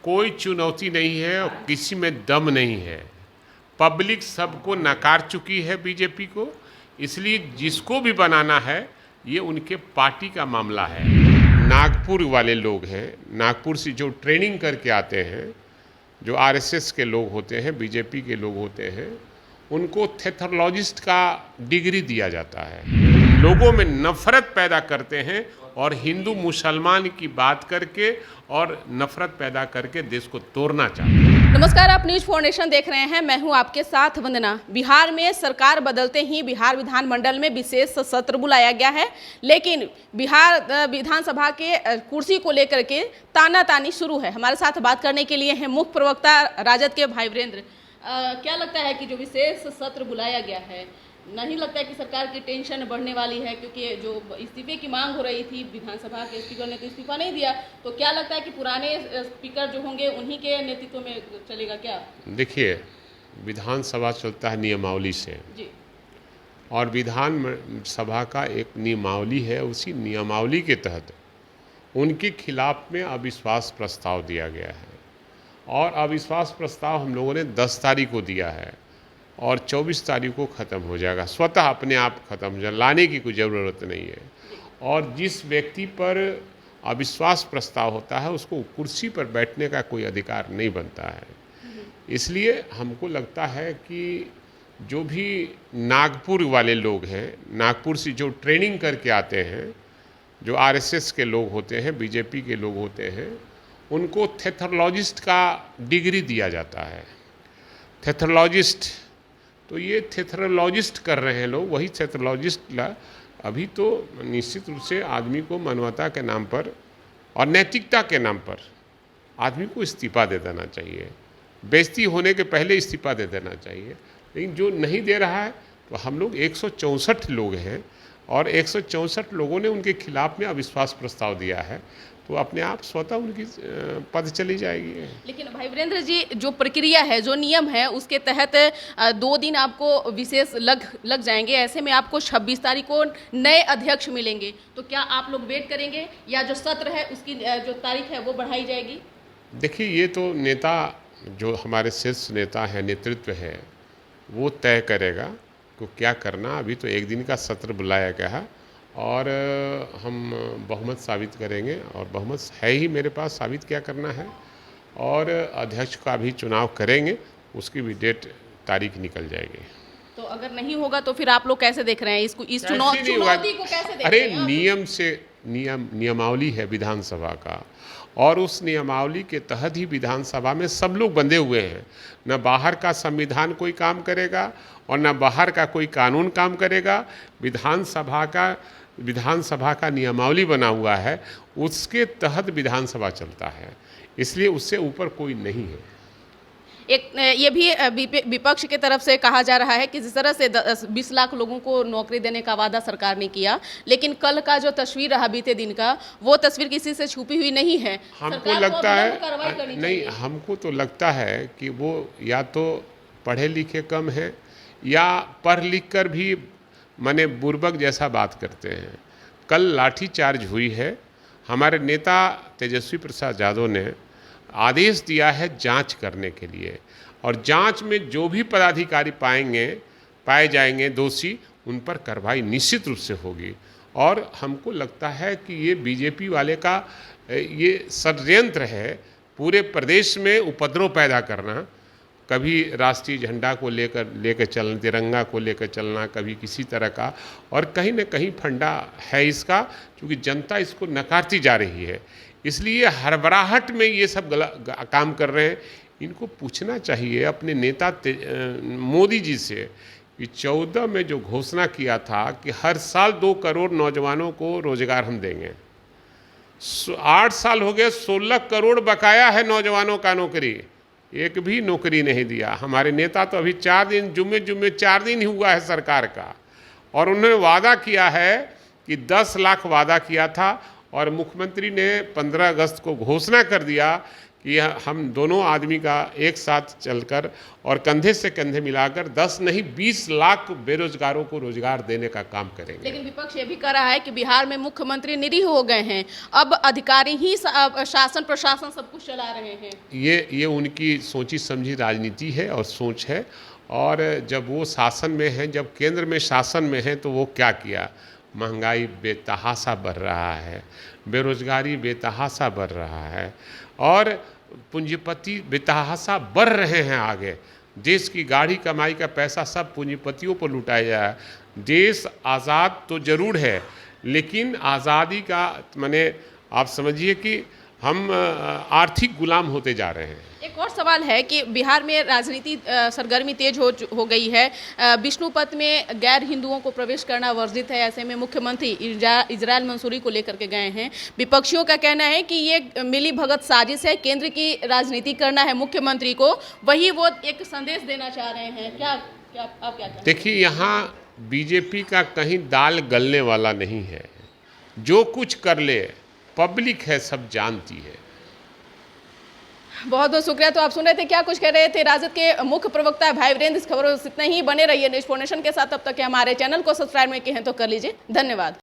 कोई चुनौती नहीं है और किसी में दम नहीं है। पब्लिक सबको नकार चुकी है बीजेपी को, इसलिए जिसको भी बनाना है ये उनके पार्टी का मामला है। नागपुर वाले लोग हैं, नागपुर से जो ट्रेनिंग करके आते हैं, जो आरएसएस के लोग होते हैं, बीजेपी के लोग होते हैं, उनको थेथरोलॉजिस्ट का डिग्री दिया जाता है। लोगों में नफरत पैदा करते हैं और हिंदू मुसलमान की बात करके और नफरत पैदा करके देश को तोड़ना चाहते हैं। नमस्कार, आप न्यूज फाउंडेशन देख रहे हैं। मैं हूं आपके साथ वंदना। बिहार में सरकार बदलते ही बिहार विधानमंडल में विशेष सत्र बुलाया गया है, लेकिन बिहार विधानसभा के कुर्सी को लेकर के तानातानी शुरू है। हमारे साथ बात करने के लिए हैं मुख्य प्रवक्ता राजद के भाई वीरेंद्र। क्या लगता है कि जो विशेष सत्र बुलाया गया है, नहीं लगता है कि सरकार की टेंशन बढ़ने वाली है? क्योंकि जो इस्तीफे की मांग हो रही थी, विधानसभा के स्पीकर ने तो इस्तीफा नहीं दिया, तो क्या लगता है कि पुराने स्पीकर जो होंगे उन्हीं के नेतृत्व में चलेगा क्या? देखिए, विधानसभा चलता है नियमावली से जी। और विधानसभा का एक नियमावली है, उसी नियमावली के तहत उनके खिलाफ में अविश्वास प्रस्ताव दिया गया है और अविश्वास प्रस्ताव हम लोगों ने 10 तारीख को दिया है और 24 तारीख को ख़त्म हो जाएगा। स्वतः अपने आप ख़त्म हो जाए, लाने की कोई ज़रूरत नहीं है। और जिस व्यक्ति पर अविश्वास प्रस्ताव होता है उसको कुर्सी पर बैठने का कोई अधिकार नहीं बनता है। इसलिए हमको लगता है कि जो भी नागपुर वाले लोग हैं, नागपुर से जो ट्रेनिंग करके आते हैं, जो आरएसएस के लोग होते हैं, बीजेपी के लोग होते हैं, उनको थेथरोलॉजिस्ट का डिग्री दिया जाता है। थेथरोलॉजिस्ट, तो ये थेथरोलॉजिस्ट कर रहे हैं लोग, वही थेथरोलॉजिस्ट अभी तो निश्चित रूप से आदमी को मानवता के नाम पर और नैतिकता के नाम पर आदमी को इस्तीफा दे देना चाहिए। बेइज्जती होने के पहले इस्तीफा दे देना चाहिए, लेकिन जो नहीं दे रहा है, तो हम लोग 164 लोग हैं और 164 लोगों ने उनके खिलाफ में अविश्वास प्रस्ताव दिया है, तो अपने आप स्वतः उनकी पद चली जाएगी। लेकिन भाई वीरेंद्र जी, जो प्रक्रिया है, जो नियम है, उसके तहत 2 दिन आपको विशेष लग जाएंगे। ऐसे में आपको 26 तारीख को नए अध्यक्ष मिलेंगे, तो क्या आप लोग वेट करेंगे या जो सत्र है उसकी जो तारीख है वो बढ़ाई जाएगी? देखिए, ये तो नेता, जो हमारे शीर्ष नेता है, नेतृत्व है, वो तय करेगा कि क्या करना। अभी तो 1 दिन का सत्र बुलाया गया है और हम बहुमत साबित करेंगे और बहुमत है ही मेरे पास, साबित क्या करना है, और अध्यक्ष का भी चुनाव करेंगे, उसकी भी डेट तारीख निकल जाएगी। तो अगर नहीं होगा तो फिर आप लोग कैसे देख रहे हैं इसको, इस चुनौती को कैसे देख रहे हैं? अरे नियम से नियमावली है विधानसभा का और उस नियमावली के तहत ही विधानसभा में सब लोग बंधे हुए हैं। न बाहर का संविधान कोई काम करेगा और न बाहर का कोई कानून काम करेगा। विधानसभा का नियमावली बना हुआ है, उसके तहत विधानसभा चलता है, इसलिए उससे ऊपर कोई नहीं है। एक ये भी विपक्ष की तरफ से कहा जा रहा है कि जिस तरह से 20 लाख लोगों को नौकरी देने का वादा सरकार ने किया, लेकिन कल का जो तस्वीर रहा बीते दिन का, वो तस्वीर किसी से छुपी हुई नहीं है। हमको लगता है नहीं, हमको तो लगता है कि वो या तो पढ़े लिखे कम हैं या पढ़ लिख कर भी माने बुर्बक जैसा बात करते हैं। कल लाठीचार्ज हुई है, हमारे नेता तेजस्वी प्रसाद यादव ने आदेश दिया है जांच करने के लिए, और जांच में जो भी पदाधिकारी पाए जाएंगे दोषी, उन पर कार्रवाई निश्चित रूप से होगी। और हमको लगता है कि ये बीजेपी वाले का ये षड्यंत्र है पूरे प्रदेश में उपद्रव पैदा करना, कभी राष्ट्रीय झंडा को लेकर चलना, तिरंगा को लेकर चलना, कभी किसी तरह का, और कहीं न कहीं फंडा है इसका, क्योंकि जनता इसको नकारती जा रही है। इसलिए हड़बड़ाहट में ये सब काम कर रहे हैं। इनको पूछना चाहिए अपने नेता मोदी जी से कि 14 में जो घोषणा किया था कि हर साल 2 करोड़ नौजवानों को रोजगार हम देंगे, 8 साल हो गए, 16 करोड़ बकाया है नौजवानों का नौकरी, एक भी नौकरी नहीं दिया। हमारे नेता तो अभी 4 दिन, जुम्मे 4 दिन ही हुआ है सरकार का, और उन्होंने वादा किया है कि 10 लाख वादा किया था और मुख्यमंत्री ने 15 अगस्त को घोषणा कर दिया कि हम दोनों आदमी का एक साथ चलकर और कंधे से कंधे मिलाकर 10 नहीं 20 लाख बेरोजगारों को रोजगार देने का काम करेंगे। लेकिन विपक्ष ये भी कह रहा है कि बिहार में मुख्यमंत्री निरीह हो गए हैं, अब अधिकारी ही शासन प्रशासन सब कुछ चला रहे हैं। ये उनकी सोची समझी राजनीति है और सोच है। और जब वो शासन में हैं, जब केंद्र में शासन में हैं, तो वो क्या किया? महंगाई बेतहाशा बढ़ रहा है, बेरोजगारी बेतहाशा बढ़ रहा है और पूंजीपति बेतहाशा बढ़ रहे हैं आगे। देश की गाढ़ी कमाई का पैसा सब पूंजीपतियों पर लुटाया जाए। देश आज़ाद तो ज़रूर है, लेकिन आज़ादी का माने आप समझिए कि हम आर्थिक गुलाम होते जा रहे हैं। एक और सवाल है कि बिहार में राजनीति सरगर्मी तेज हो गई है। विष्णुपद में गैर हिंदुओं को प्रवेश करना वर्जित है। ऐसे में मुख्यमंत्री इजराइल मंसूरी को लेकर के गए हैं। विपक्षियों का कहना है कि ये मिली भगत साजिश है, केंद्र की राजनीति करना है मुख्यमंत्री को, वही वो एक संदेश देना चाह रहे हैं। क्या आप क्या चाहते हैं? देखिए, यहाँ बीजेपी का कहीं दाल गलने वाला नहीं है। जो कुछ कर ले पब्लिक है, सब जानती है। बहुत बहुत शुक्रिया। तो आप सुन रहे थे क्या कुछ कह रहे थे राजद के मुख्य प्रवक्ता भाई वीरेंद्र। इस खबरों से इतने ही, बने रहिए न्यूज़ फाउंडेशन के साथ। तब तक के हमारे चैनल को सब्सक्राइब नहीं किए हैं तो कर लीजिए। धन्यवाद।